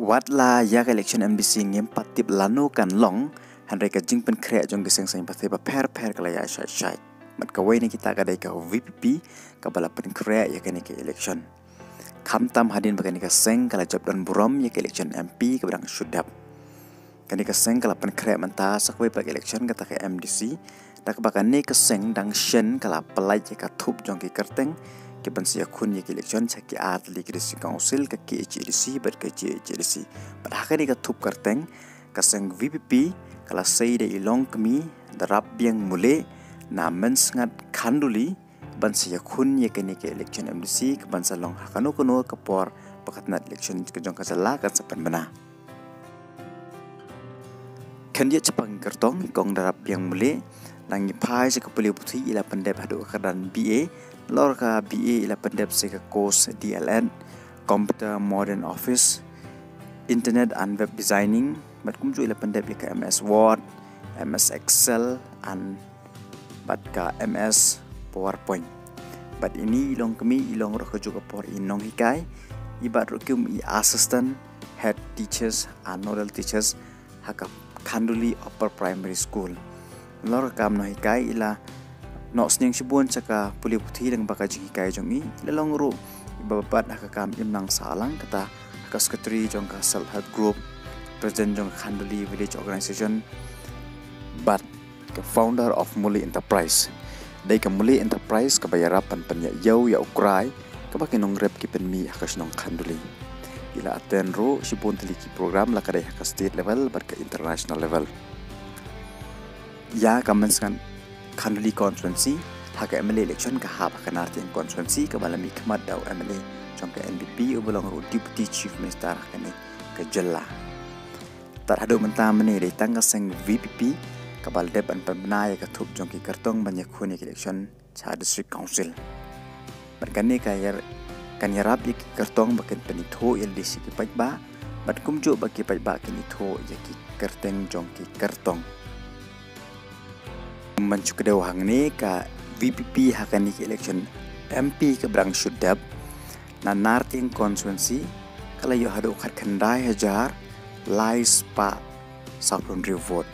Watla yak election MDC ngem patip lanu kan long hanre ka jing pen krea jong geseng sang pathe ba per kalaya shai mat ka ni kita ka dai ka VPP ka bala pen krea yak ni ka election kham tam hadin ba ni ka seng kala job dan burom yak election MP ka brang shudap kani ka seng kala pen krea manta sakwe pa election ka ta ka MDC tak ba ni ka seng dang shen kala pelai ka thup jong ki kerteng ke bansia kun ye election chaki art leadership council ka KHDC ber ka KHDC padahal ka thup karteng ka sang VPP kala sei de ilong kami darap biang mule na mensngat khanduli bansia kun ye ke election MDC ka bansa long hakano kuno ka por pakatna election ka jong ka sala ka sapan bana kan ye chapang kartong kong darap biang mule langi pai se ka puli puthi ila pandep hadu kadan BA lor ka BA ila pandep se ka course DLN Computer Modern Office Internet and Web Designing bat kumju ila pandep ka MS Word MS Excel and bat ka MS PowerPoint bat ini ilong kami ilong ro ka juga por inong hikai ibat ro kum I assistant head teachers and nodal teachers haka Khanduli Upper Primary School lor kam no hikai ila no sning sibun saka puli puthi dang baka jing hikai jongi lalong ru ibabat hakam imnang salang kata haka secretary jong ka self help group president jong Khanduli village organization but the founder of Muli Enterprise dai ka Muli Enterprise ka bayarapan panya yau ya ukrai ka bakinong rep ki penmi hakas nong Khanduli ila aten ru sibun teliki program la kadai haka state level bar ka international level ya kamenskan Khanduli constituency haka MLA election ka hab haka nartian constituency ka balami khmat daw MLA jong ka NBP ubulong ru deputy chief minister haka ni ka jella tar hadu mentam ni dei tangka seng VPP ka baldep an pembnaya ka thup jong ki kartong banyak khuni election cha district council berkani ka yar kan yarap ki kartong bakin penitho LDC ki pajba bat kumju baki pajba kini tho ki kerteng jong ki kartong mencuk dewa hang ni ka VPP hakani ki election MP ke brang shudab na narting constituency kala yo hadu khat khandai hajar lais pa 700 vote